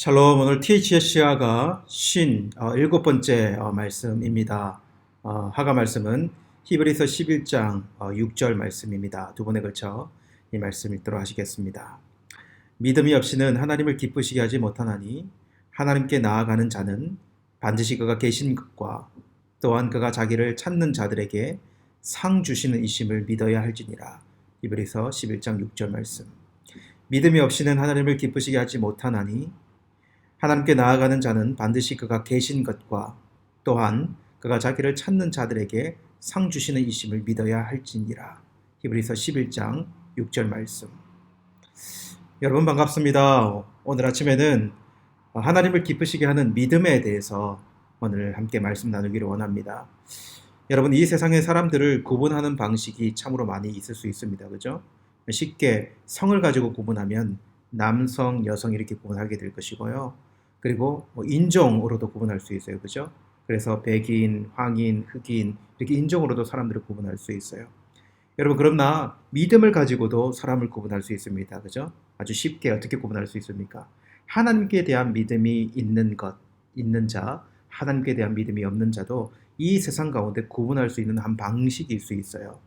샬롬, 오늘 THS야가 일곱 번째 말씀입니다. 하가 말씀은 히브리서 11장 6절 말씀입니다. 두 번에 걸쳐 이 말씀 읽도록 하시겠습니다. 믿음이 없이는 하나님을 기쁘시게 하지 못하나니 하나님께 나아가는 자는 반드시 그가 계신 것과 또한 그가 자기를 찾는 자들에게 상 주시는 이심을 믿어야 할지니라. 히브리서 11장 6절 말씀. 믿음이 없이는 하나님을 기쁘시게 하지 못하나니 하나님께 나아가는 자는 반드시 그가 계신 것과 또한 그가 자기를 찾는 자들에게 상 주시는 이심을 믿어야 할지니라. 히브리서 11장 6절 말씀. 여러분 반갑습니다. 오늘 아침에는 하나님을 기쁘시게 하는 믿음에 대해서 오늘 함께 말씀 나누기를 원합니다. 여러분, 이 세상의 사람들을 구분하는 방식이 참으로 많이 있을 수 있습니다. 그죠? 쉽게 성을 가지고 구분하면 남성, 여성 이렇게 구분하게 될 것이고요. 그리고 인종으로도 구분할 수 있어요. 그죠? 그래서 백인, 황인, 흑인 이렇게 인종으로도 사람들을 구분할 수 있어요. 여러분, 그러나 믿음을 가지고도 사람을 구분할 수 있습니다. 그죠? 아주 쉽게 어떻게 구분할 수 있습니까? 하나님께 대한 믿음이 있는 자, 하나님께 대한 믿음이 없는 자도 이 세상 가운데 구분할 수 있는 한 방식일 수 있어요.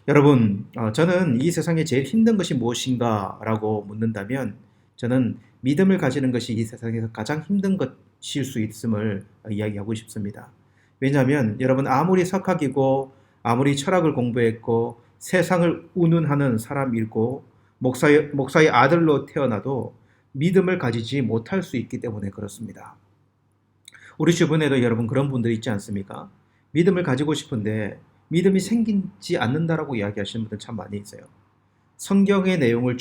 여러분, 저는 이 세상에 제일 힘든 것이 무엇인가 라고 묻는다면 저는 믿음을 가지는 것이 이 세상에서 가장 힘든 것일 수 있음을 이야기하고 싶습니다. 왜냐하면 여러분, 아무리 석학이고 아무리 철학을 공부했고 세상을 운운하는 사람이고 목사의 아들로 태어나도 믿음을 가지지 못할 수 있기 때문에 그렇습니다. 우리 주변에도 여러분 그런 분들이 있지 않습니까? 믿음을 가지고 싶은데 믿음이 생기지 않는다라고 이야기하시는 분들 참 많이 있어요. 성경의 내용을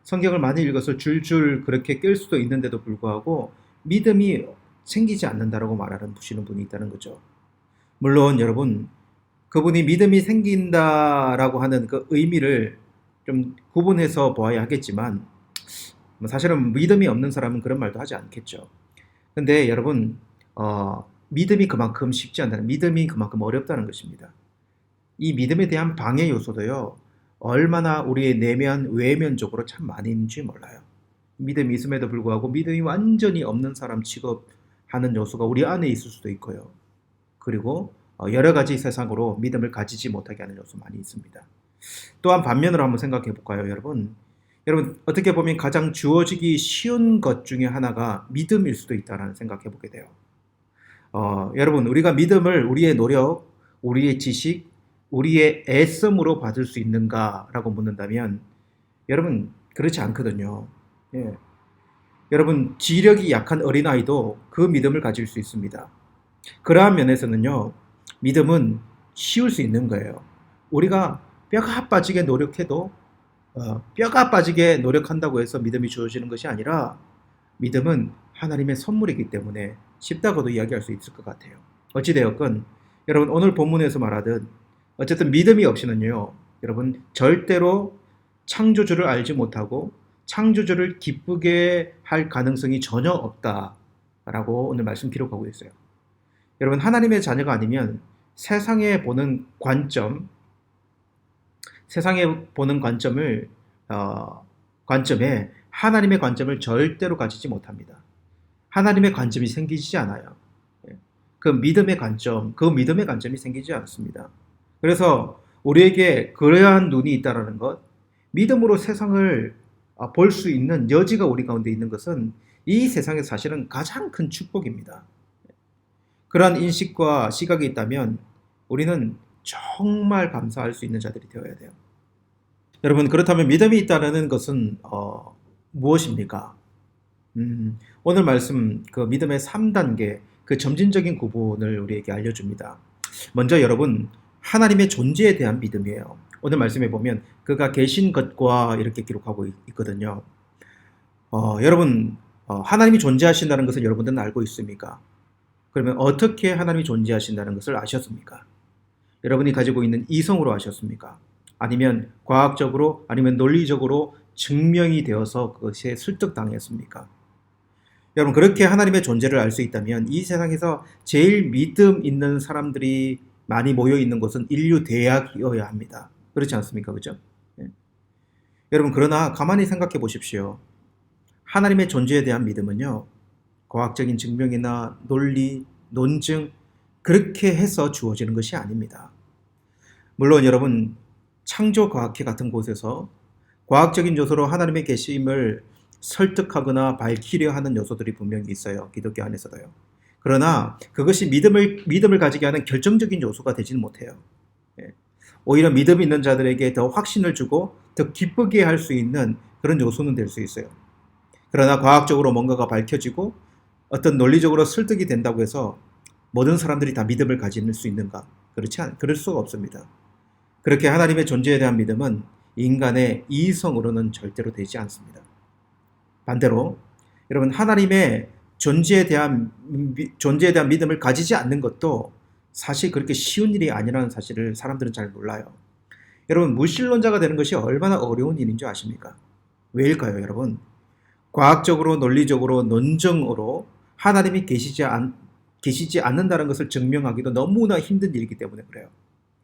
성경을 많이 읽어서 줄줄 그렇게 깰 수도 있는데도 불구하고 믿음이 생기지 않는다라고 말하시는 분이 있다는 거죠. 물론 여러분, 그분이 믿음이 생긴다라고 하는 그 의미를 좀 구분해서 보아야 하겠지만 사실은 믿음이 없는 사람은 그런 말도 하지 않겠죠. 근데 여러분, 믿음이 그만큼 쉽지 않다는, 믿음이 그만큼 어렵다는 것입니다. 이 믿음에 대한 방해 요소도요, 얼마나 우리의 내면, 외면적으로 참 많이 있는지 몰라요. 믿음이 있음에도 불구하고 믿음이 완전히 없는 사람 취급하는 요소가 우리 안에 있을 수도 있고요. 그리고 여러 가지 세상으로 믿음을 가지지 못하게 하는 요소 많이 있습니다. 또한 반면으로 한번 생각해 볼까요, 여러분? 여러분, 어떻게 보면 가장 주어지기 쉬운 것 중에 하나가 믿음일 수도 있다는 생각해 보게 돼요. 여러분, 우리가 믿음을 우리의 노력, 우리의 지식, 우리의 애씀으로 받을 수 있는가라고 묻는다면 여러분, 그렇지 않거든요. 예. 여러분, 지력이 약한 어린아이도 그 믿음을 가질 수 있습니다. 그러한 면에서는요, 믿음은 쉬울 수 있는 거예요. 우리가 뼈가 빠지게 노력해도 뼈가 빠지게 노력한다고 해서 믿음이 주어지는 것이 아니라 믿음은 하나님의 선물이기 때문에 쉽다고도 이야기할 수 있을 것 같아요. 어찌되었건 여러분, 오늘 본문에서 말하듯 어쨌든 믿음이 없이는요, 여러분 절대로 창조주를 알지 못하고 창조주를 기쁘게 할 가능성이 전혀 없다라고 오늘 말씀 기록하고 있어요. 여러분, 하나님의 자녀가 아니면 세상에 보는 관점에 하나님의 관점을 절대로 가지지 못합니다. 하나님의 관점이 생기지 않아요. 그 믿음의 관점이 생기지 않습니다. 그래서 우리에게 그러한 눈이 있다는 것, 믿음으로 세상을 볼 수 있는 여지가 우리 가운데 있는 것은 이 세상에서 사실은 가장 큰 축복입니다. 그러한 인식과 시각이 있다면 우리는 정말 감사할 수 있는 자들이 되어야 돼요. 여러분, 그렇다면 믿음이 있다는 것은 무엇입니까? 오늘 말씀 그 믿음의 3단계 그 점진적인 구분을 우리에게 알려줍니다. 먼저 여러분, 하나님의 존재에 대한 믿음이에요. 오늘 말씀에 보면 그가 계신 것과 이렇게 기록하고 있거든요. 여러분, 하나님이 존재하신다는 것을 여러분들은 알고 있습니까? 그러면 어떻게 하나님이 존재하신다는 것을 아셨습니까? 여러분이 가지고 있는 이성으로 아셨습니까? 아니면 과학적으로, 아니면 논리적으로 증명이 되어서 그것에 설득당했습니까? 여러분, 그렇게 하나님의 존재를 알 수 있다면 이 세상에서 제일 믿음 있는 사람들이 많이 모여 있는 곳은 인류 대학이어야 합니다. 그렇지 않습니까? 그죠? 예. 여러분, 그러나 가만히 생각해 보십시오. 하나님의 존재에 대한 믿음은요, 과학적인 증명이나 논리, 논증, 그렇게 해서 주어지는 것이 아닙니다. 물론 여러분, 창조과학회 같은 곳에서 과학적인 요소로 하나님의 계심을 설득하거나 밝히려 하는 요소들이 분명히 있어요. 기독교 안에서도요. 그러나 그것이 믿음을 가지게 하는 결정적인 요소가 되지는 못해요. 오히려 믿음 있는 자들에게 더 확신을 주고 더 기쁘게 할 수 있는 그런 요소는 될 수 있어요. 그러나 과학적으로 뭔가가 밝혀지고 어떤 논리적으로 설득이 된다고 해서 모든 사람들이 다 믿음을 가질 수 있는가? 그럴 수가 없습니다. 그렇게 하나님의 존재에 대한 믿음은 인간의 이성으로는 절대로 되지 않습니다. 반대로 여러분, 하나님의 존재에 대한 믿음을 가지지 않는 것도 사실 그렇게 쉬운 일이 아니라는 사실을 사람들은 잘 몰라요. 여러분, 무신론자가 되는 것이 얼마나 어려운 일인 줄 아십니까? 왜일까요, 여러분? 과학적으로, 논리적으로, 논증으로 하나님이 계시지 않는다는 것을 증명하기도 너무나 힘든 일이기 때문에 그래요.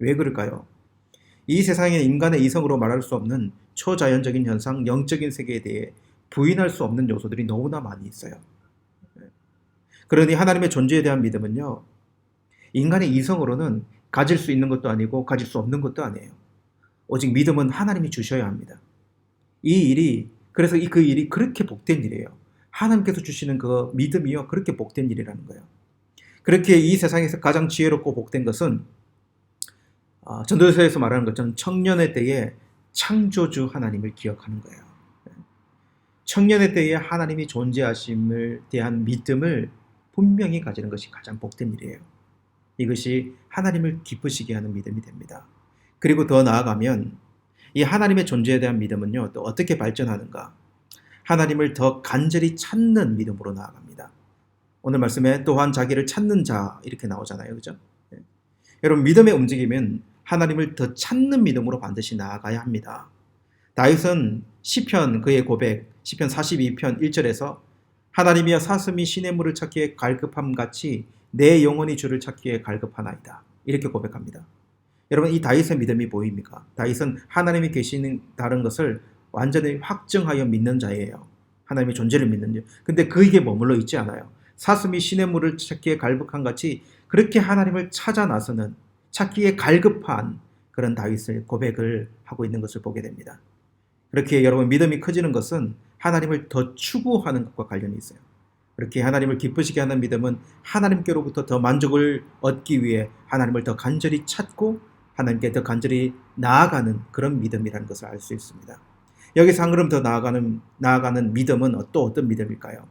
왜 그럴까요? 이 세상에 인간의 이성으로 말할 수 없는 초자연적인 현상, 영적인 세계에 대해 부인할 수 없는 요소들이 너무나 많이 있어요. 그러니 하나님의 존재에 대한 믿음은요, 인간의 이성으로는 가질 수 있는 것도 아니고 가질 수 없는 것도 아니에요. 오직 믿음은 하나님이 주셔야 합니다. 그래서 그 일이 그렇게 복된 일이에요. 하나님께서 주시는 그 믿음이요, 그렇게 복된 일이라는 거예요. 그렇게 이 세상에서 가장 지혜롭고 복된 것은 전도서에서 말하는 것처럼 청년의 때에 창조주 하나님을 기억하는 거예요. 청년의 때에 하나님이 존재하심을 대한 믿음을 분명히 가지는 것이 가장 복된 일이에요. 이것이 하나님을 기쁘시게 하는 믿음이 됩니다. 그리고 더 나아가면 이 하나님의 존재에 대한 믿음은요, 또 어떻게 발전하는가? 하나님을 더 간절히 찾는 믿음으로 나아갑니다. 오늘 말씀에 또한 자기를 찾는 자 이렇게 나오잖아요. 그죠? 여러분, 믿음의 움직임은 하나님을 더 찾는 믿음으로 반드시 나아가야 합니다. 다윗은 시편 그의 고백, 시편 42편 1절에서 하나님이여 사슴이 시냇물을 찾기에 갈급함 같이 내 영혼이 주를 찾기에 갈급하나이다. 이렇게 고백합니다. 여러분, 이 다윗의 믿음이 보입니까? 다윗은 하나님이 계시는 다른 것을 완전히 확증하여 믿는 자예요. 하나님의 존재를 믿는 자. 근데 그에게 머물러 있지 않아요. 사슴이 시냇물을 찾기에 갈급한 같이 그렇게 하나님을 찾아 나서는, 찾기에 갈급한 그런 다윗의 고백을 하고 있는 것을 보게 됩니다. 그렇게 여러분, 믿음이 커지는 것은 하나님을 더 추구하는 것과 관련이 있어요. 그렇게 하나님을 기쁘시게 하는 믿음은 하나님께로부터 더 만족을 얻기 위해 하나님을 더 간절히 찾고 하나님께 더 간절히 나아가는 그런 믿음이라는 것을 알 수 있습니다. 여기서 한 걸음 더 나아가는 믿음은 또 어떤 믿음일까요?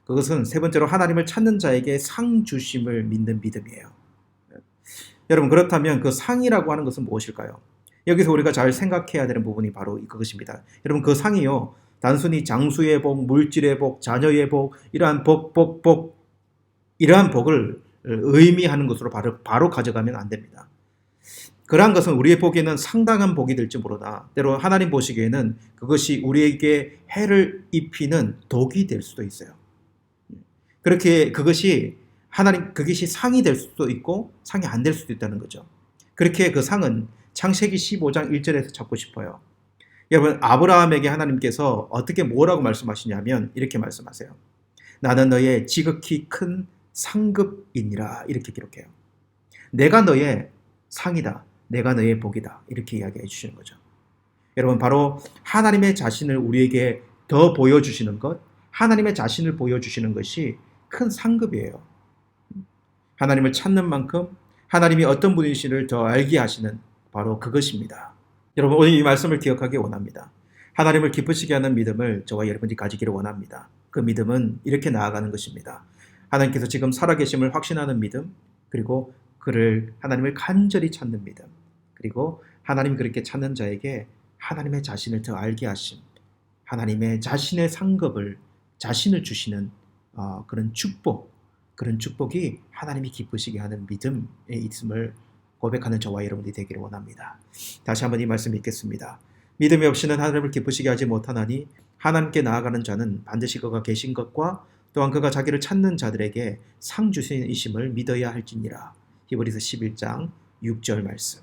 그것은 세 번째로 하나님을 찾는 자에게 상 주심을 믿는 믿음이에요. 여러분, 그렇다면 그 상이라고 하는 것은 무엇일까요? 여기서 우리가 잘 생각해야 되는 부분이 바로 그것입니다. 여러분, 그 상이요, 단순히 장수의 복, 물질의 복, 자녀의 복, 이러한 이러한 복을 의미하는 것으로 바로 가져가면 안 됩니다. 그러한 것은 우리의 보기에는 상당한 복이 될지 모르나 때로 하나님 보시기에는 그것이 우리에게 해를 입히는 독이 될 수도 있어요. 그렇게 그것이 상이 될 수도 있고 상이 안 될 수도 있다는 거죠. 그렇게 그 상은 창세기 15장 1절에서 찾고 싶어요. 여러분, 아브라함에게 하나님께서 뭐라고 말씀하시냐면 이렇게 말씀하세요. 나는 너의 지극히 큰 상급이니라, 이렇게 기록해요. 내가 너의 상이다, 내가 너의 복이다, 이렇게 이야기해 주시는 거죠. 여러분, 바로 하나님의 자신을 우리에게 더 보여주시는 것, 하나님의 자신을 보여주시는 것이 큰 상급이에요. 하나님을 찾는 만큼 하나님이 어떤 분이신지를 더 알게 하시는 바로 그것입니다. 여러분, 오늘 이 말씀을 기억하기 원합니다. 하나님을 기쁘시게 하는 믿음을 저와 여러분이 가지기를 원합니다. 그 믿음은 이렇게 나아가는 것입니다. 하나님께서 지금 살아계심을 확신하는 믿음, 그리고 하나님을 간절히 찾는 믿음, 그리고 하나님 그렇게 찾는 자에게 하나님의 자신을 더 알게 하심, 하나님의 자신의 상급을 자신을 주시는 그런 축복이 하나님이 기쁘시게 하는 믿음에 있음을 고백하는 저와 여러분이 되기를 원합니다. 다시 한번 이 말씀 읽겠습니다. 믿음이 없이는 하나님을 기쁘시게 하지 못하나니 하나님께 나아가는 자는 반드시 그가 계신 것과 또한 그가 자기를 찾는 자들에게 상 주시는 이심을 믿어야 할지니라. 히브리서 11장 6절 말씀.